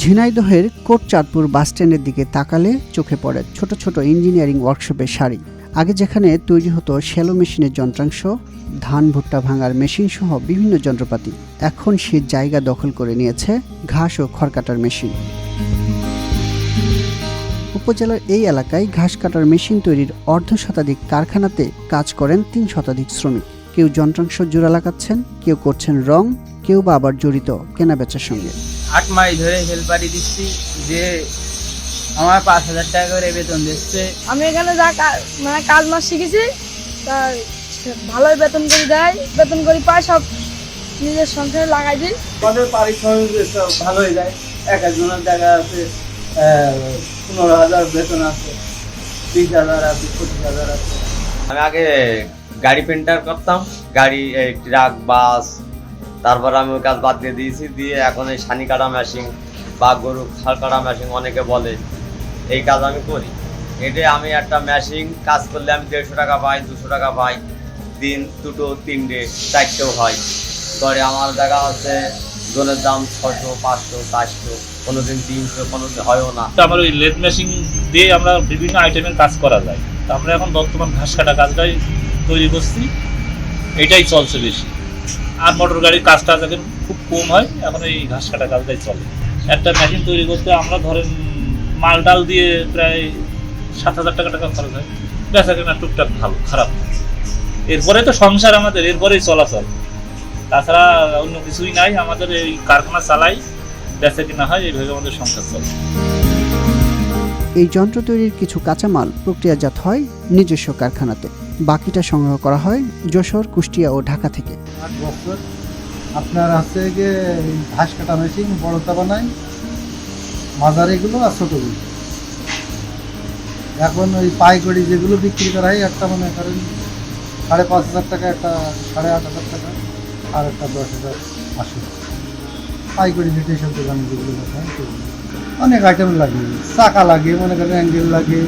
ঝিনাইদহের কোটচাঁদপুর বাসস্ট্যান্ডের দিকে তাকালে চোখে পড়ে ছোট ছোট ইঞ্জিনিয়ারিং ওয়ার্কশপের সারি। আগে যেখানে তৈরি হতো শ্যালো মেশিনের যন্ত্রাংশ, ধান ভুট্টা ভাঙার মেশিন সহ বিভিন্ন যন্ত্রপাতি, এখন সে জায়গা দখল করে নিয়েছে ঘাস ও খড় কাটার মেশিন। উপজেলার এই এলাকায় ঘাস কাটার মেশিন তৈরির অর্ধশতাধিক কারখানাতে কাজ করেন ৩ শতাধিক শ্রমিক। কেউ যন্ত্রাংশ জোড়া লাগাচ্ছেন, কেউ করছেন রং, কেউ বা আবার জড়িত কেনাবেচার সঙ্গে। 8 মাস ধরে হেল্পারি দিচ্ছি, যে আমার 5,000 টাকা করে বেতন দিচ্ছে। আমি এখানে যা কাজ মাস শিখেছি তার ভালোই বেতন করে দেয়, বেতন করে পায়, সব নিজের সংসারে লাগাই দিই। আমাদের পারিশ্রমিক ভালোই যায়, এক একজনের জায়গা আছে 15,000 বেতন আছে, 20,000 আছে, 25,000 আছে। আমি আগে গাড়ি পেন্টার করতাম, গাড়ি ট্রাক বাস, তারপর আমি ওই কাজ বাদ দিয়ে দিয়েছি, দিয়ে এখন এই সানি কাটা মেশিন বা গরু খাল কাটা মেশিন অনেকে বলে, এই কাজ আমি করি। এটা আমি একটা মেশিন কাজ করলে আমি 150 টাকা পাই, 200 টাকা পাই, দিন 2টো 3টে 4টেও হয়। পরে আমার জায়গা আছে জলের দাম 600, 500, 400, কোনোদিন 300, কোনোদিন হয়ও না। আমার ওই লেদ মেশিন দিয়ে আমরা বিভিন্ন আইটেমের কাজ করা যায়। আমরা এখন বর্তমান ঘাস কাটা কাজটাই তৈরি করছি, এটাই চলছে বেশি। আর মোটর গাড়ির কাজটা এখন খুব কম হয়, এখন এই ঘাস কাটা কাজটাই চলে। একটা মেশিন তৈরি করতে আমরা ধরেন মাল ডাল দিয়ে প্রায় 7,000 টাকা খরচ হয়, বেচা কেনা টুকটাক ভালো খারাপ। এরপরে তো সংসার আমাদের, এরপরেই চলাচল, তাছাড়া অন্য কিছুই নাই। আমাদের এই কারখানা চালাই, বেচা কেনা হয়, এইভাবে আমাদের সংসার চলে। এই যন্ত্র তৈরির কিছু কাঁচামাল প্রক্রিয়াজাত হয় নিজস্ব কারখানাতে, বাকিটা সংগ্রহ করা হয় যশোর, কুষ্টিয়া ও ঢাকা থেকে। 8 বছর আপনার আছে যে ঘাস কাটা মেশিন, বড়টা বানায়, মাঝার এগুলো আর ছোটোগুলো। এখন ওই পাইকারি যেগুলো বিক্রি করা হয়, একটা মনে করেন 5,500 টাকা, একটা 8,500 টাকা, আর একটা 10,080। পাইকারি যেটা সব দোকানে যেগুলো দেখায় সেগুলো অনেক আইটেম লাগে, চাকা লাগে, মনে করেন অ্যাঙ্গেল লাগে,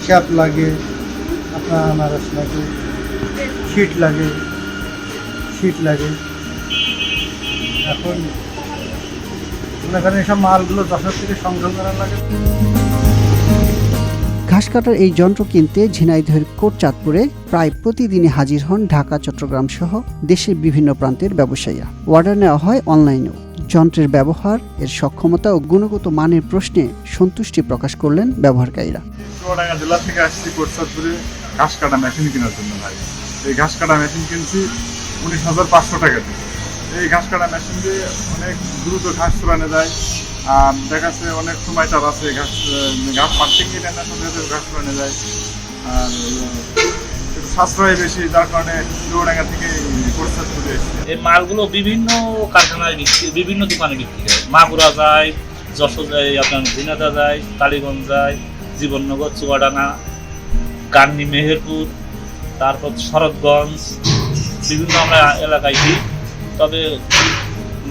শ্যাপ লাগে, আপনার আনারস লাগে, শীট লাগে। এখন মনে করেন এসব মালগুলো 10 থেকে সংগ্রহ করা লাগে। ঘাস কাটার এই যন্ত্র কিনতে ঝিনাইদহের কোটচাঁদপুরে প্রায় প্রতিদিনই হাজির হন ঢাকা, চট্টগ্রাম সহ দেশের বিভিন্ন প্রান্তের ব্যবসায়ীরা। অর্ডার নেওয়া হয় অনলাইনেও। যন্ত্রের ব্যবহার, এর সক্ষমতা ও গুণগত মানের প্রশ্নে সন্তুষ্টি প্রকাশ করলেন ব্যবহারকারীরা। চুয়াডাঙ্গা জেলা থেকে আসছি কোটচাঁদপুরে ঘাস কাটা মেশিন কেনার জন্য। ভাই, এই ঘাস কাটা মেশিন কিনছি 19,500 টাকা দিয়ে। এই ঘাস কাটা মেশিন দিয়ে অনেক দ্রুত ঘাস ছড়ানো যায়, আর দেখা যাচ্ছে অনেক সময় তার আছে ঘাস মার্কেটিং কিনে না, সাথে ঘাস ছড়ানো যায়, আর একটু সাশ্রয় বেশি, যার কারণে চুয়াডাঙ্গা থেকে কোটচাঁদপুরে এসেছি। এই মালগুলো বিভিন্ন কারখানায় বিভিন্ন দোকানে বিক্রি হয়। মাগুরা যায়, যশোর যায়, আপনার ঝিনাইদহ যায়, কালীগঞ্জ যায়, জীবননগর, চুয়াডাঙ্গা, গান্নী, মেহেরপুর, তারপর শরৎগঞ্জ, বিভিন্ন আমরা এলাকায় দিই। তবে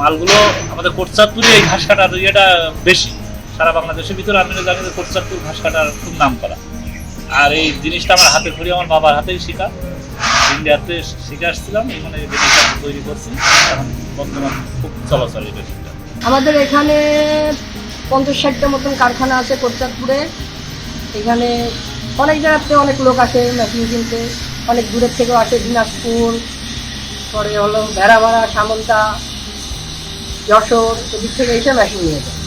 মালগুলো আমাদের কোটচাঁদপুরে এই ঘাস কাটার ইয়েটা বেশি, সারা বাংলাদেশের ভিতরে আমি জানি যে কোটচাঁদপুর ঘাস কাটার খুব নাম করা। আর এই জিনিসটা আমার হাতে ধরে, আমার বাবার হাতেই শেখা, ইন্ডিয়াতে শিখে আসছিলাম, এখানে জিনিসটা তৈরি করছি। এখন বর্তমান খুব চলাচল এই মেশিনটা। আমাদের এখানে 50-60টা মতন কারখানা আছে কোটচাঁদপুরে। এখানে অনেক জায়গাতে অনেক লোক আসে মেশিন কিনতে, অনেক দূরের থেকেও আসে, দিনাজপুর, পরে হলো ভেড়ামারা, সামন্তা, যশোর, এদিক থেকে এসে মেশিন নিয়ে যায়।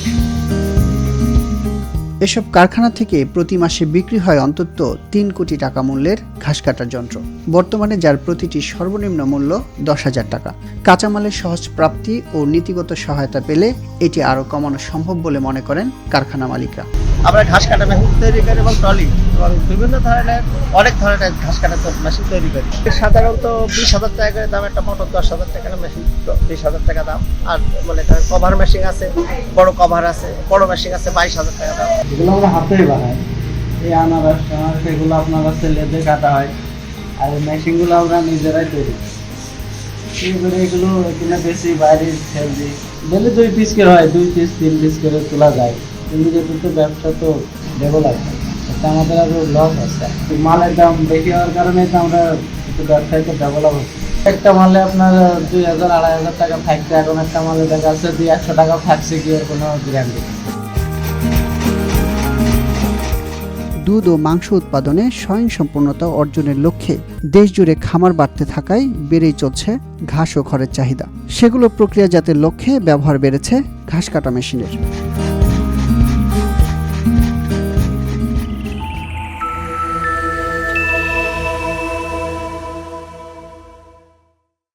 এসব কারখানা থেকে প্রতি মাসে বিক্রি হয় অন্তত 3 কোটি টাকা মূল্যের ঘাস কাটার যন্ত্র, বর্তমানে যার প্রতিটি সর্বনিম্ন মূল্য 10,000 টাকা। কাঁচামালের সহজ প্রাপ্তি ও নীতিগত সহায়তা পেলে এটি আরও কমানো সম্ভব বলে মনে করেন কারখানা মালিকরা। আমরা ঘাস কাটা মেশিন তৈরি করি এবং ট্রলি এবং বিভিন্ন ধরনের অনেক ধরনের ঘাস কাটা মেশিন তৈরি করি। সাধারণত 20,000 টাকা করে দাম একটা মোটর, 10,000 টাকা মেশিন, 20,000 টাকা দাম। আর মনে করেন কভার মেশিন আছে, বড় কভার আছে, বড় মেশিন আছে 22,000 টাকা দাম। এগুলো আমরা হাতেই বানাই। এই আনারস সেগুলো আপনার কাছে লেদে কাটা হয়, আর এই মেশিনগুলো আমরা নিজেরাই তৈরি করি। এগুলো এখানে বেশি বাইরে সেল দিই, ডেলি 2 পিস করে হয়, 2 পিস 3 পিস করে তোলা যায়। কিন্তু যেহেতু ব্যবসা তো ডেভেলপ হয়, আমাদের আরও লস আছে। মালের দাম বেশি হওয়ার কারণে তো আমরা একটু ব্যবসায় তো ডেভেলপ হচ্ছে। একটা মালে আপনার 2,000-2,500 টাকা থাকছে, এখন একটা মালে দেখা যাচ্ছে 200 টাকা থাকছে, কি এর কোনো গ্যারান্টি। দুধ ও মাংস উৎপাদনে স্বয়ংসম্পূর্ণতা অর্জনের লক্ষ্যে দেশজুড়ে খামার বাড়তে থাকায় বেড়েই চলছে ঘাস ও খড়ের চাহিদা। সেগুলো প্রক্রিয়াজাতের লক্ষ্যে ব্যবহার বেড়েছে ঘাস কাটা মেশিনের।